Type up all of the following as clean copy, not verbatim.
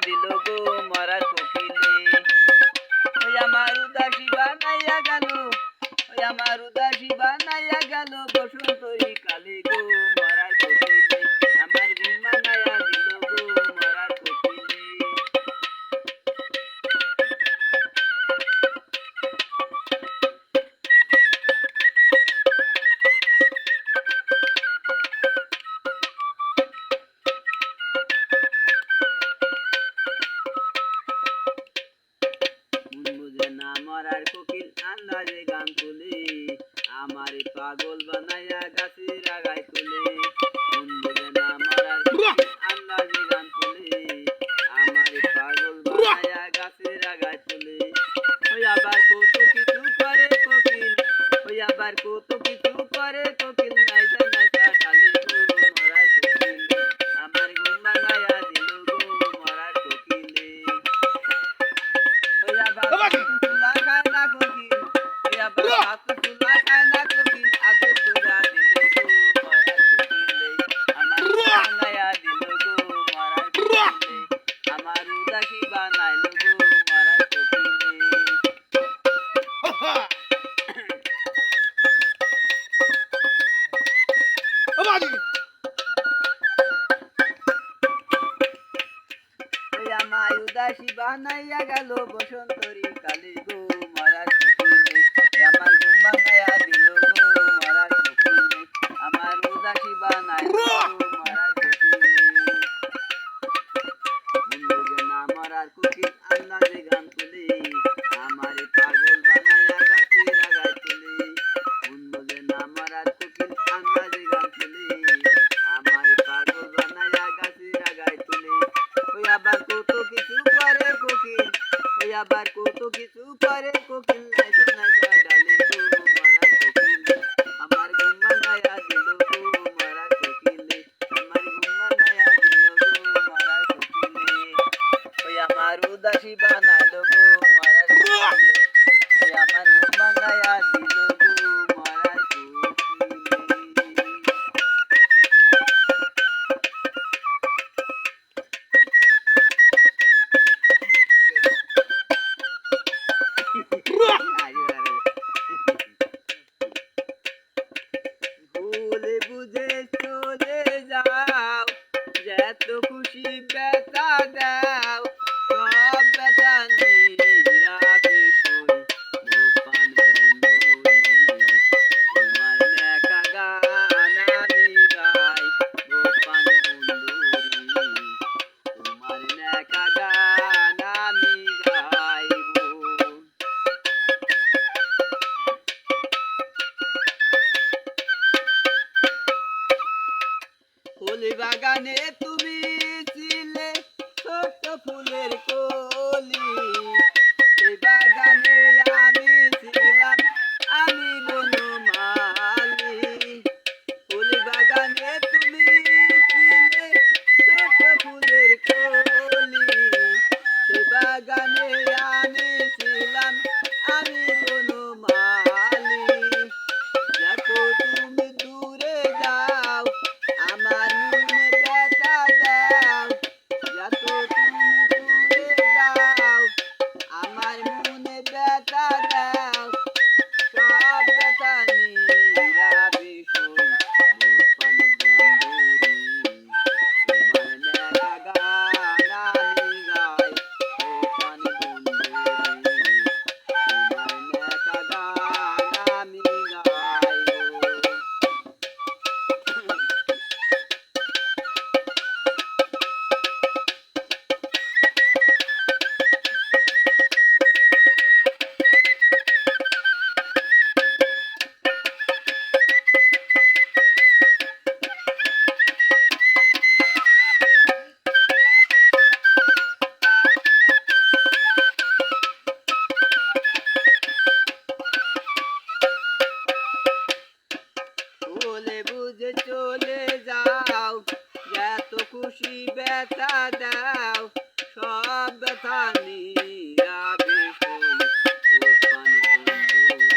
দিল গো মরার কোকিলে। ওই আমার উদাসী বানাইয়া গেল, ওই আমার উদাসী বানাইয়া গেল বসন্তরী কালে গো মরার কোকিলে। আমার ঘুম ভাঙাইয়া দিল গো মরার কোকিলে। মরার কোকিল আন্দাজে গান তুলে, আমারে পাগল বানাইয়া গাছের আগায় তুলে। মন বুঝে না মরার কোকিল আন্দাজে গান তুলে, আমারে পাগল বানাইয়া গাছের আগায় তুলে। ওই আবার কত কিছু করে কোকিল, ওই আবার কত কিছু করে কোকিল, নাইসা নাইসা ডালে গো মরার কোকিল। আমার ঘুম ভাঙাইয়া দিল গো মরার কোকিলে। ওই আবার তুলা খায় না কোকিল, ওই আবার তুলা খায় না কোকিল, আদর কইরা দিলে গো মরার কোকিলে। আমার ভাঙাইয়া দিল গো মরার কোকিলে, আমার উদাসী বানাইল গো মরার কোকিলে। ওই আমার উদাসী বানাইয়া গেল বসন্তরী কালে গো মরার কোকিলে। আমার ঘুম ভাঙাইয়া দিল গো মরার কোকিলে, আমার উদাসী বানাইল গো মরার কোকিলে। বুঝে না মরার কোকিল আন্দাজে গান তুলে, আমারে পাগল বানাইয়া গাছের আগায় তুলে। বুঝে না মরার কোকিল আন্দাজে গান তুলে, আমারে পাগল বানাইয়া গাছের আগায় তুলে। ওই আবার কত কিছু করে কোকিল, ওই আবার কত কিছু করে কোকিল, নাইসা নাইসা ডালে গো মরার কোকিলে। আমার ঘুম ভাঙাইয়া দিল গো মরার কোকিলে, আমার ঘুম ভাঙাইয়া দিল গো মরার কোকিলে। ওই আমার উদাসী বানাইল গো মরার কোকিলে, ওই আমার ঘুম ভাঙাইয়া দিল গো মরার কোকিলে। ভুলে বুঝে চলে যাও, যত খুশি ব্যথা দাও, সব ব্যথা নীরবে সই গোপান বন্ধুরি। তোমার লেখা গান আমি গাই গোপান বন্ধুরি, তোমার লেখা গান আমি গাইব। ফুল বাগানে তুমি ছিলে ছোট্ট ফুলের কলি, সেই বাগানে আমি ছিলাম আমি বনমালী। ফুল বাগানে তুমি ছিলে ছোট্ট ফুলের কলি, সেই বাগানে আমি ছিলাম আমি বনমালী। দেখো তুমি দূরে যাও, আমার মনে ব্যথা দাও, যত তুমি দূরে যাও, আমার মনে ব্যথা দাও, সব ব্যথা নীরবে সই গোপান বন্ধুরি। তোমার লেখা গান আমি গাই গোপান বন্ধুরি, তোমার লেখা গান আমি গাইব। ভুলে বুঝে চলে যাও, যত খুশি ব্যথা দাও, সব ব্যথা নীরবে সই গোপান বন্ধুরি।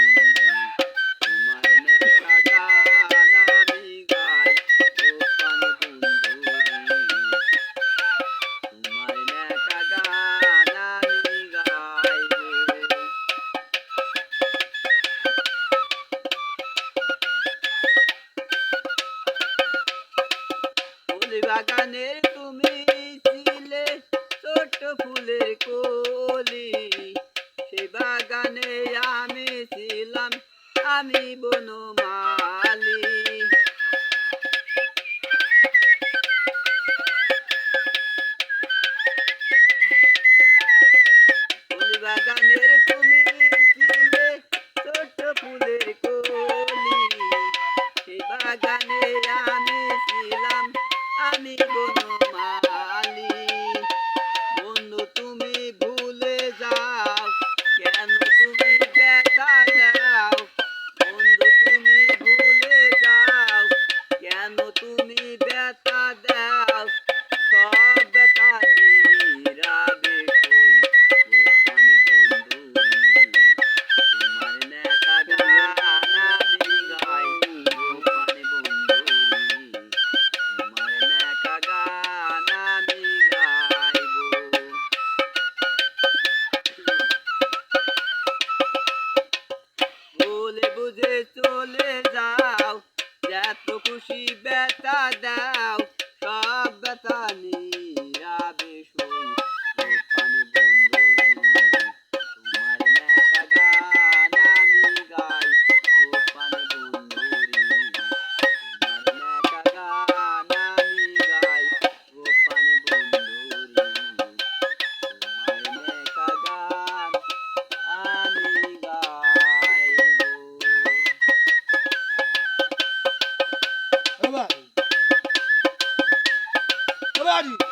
তোমার লেখা গান আমি গাই গোপান বন্ধুরি, তোমার লেখা ফুল বাগানের তুমি ছিলে ছোট ফুলের কলি, সেই বাগানে আমি ছিলাম আমি বনমালী। ফুল বাগানের তুমি ছিলে ছোট ফুলের কলি, সেই বাগানে আমি ছিলাম আমি বনমালী। বন্ধু তুমি ভুলে যাও কেন তুমি ব্যথা দাও, বন্ধু তুমি ভুলে যাও কেন তুমি ব্যথা দাও, সব ব্যথা নীরবে কই গোপন বন্ধুরি, তোমার নেকা গান আমি গাই গোপন বন্ধুরি, তোমার নেকা গান আমি গাইবো। ভুলে বুঝে চলে যাও যত খুশি ব্যথা দাও, সব ব্যথা নীরবে সই গোপন বন্ধুরি, তোমার নেকা গান আমি গাই গোপন বন্ধুরি, তোমার নেকা গান আমি গাই গোপন বন্ধুরি, তোমার নেকা গান আমি গাইবো। Everybody.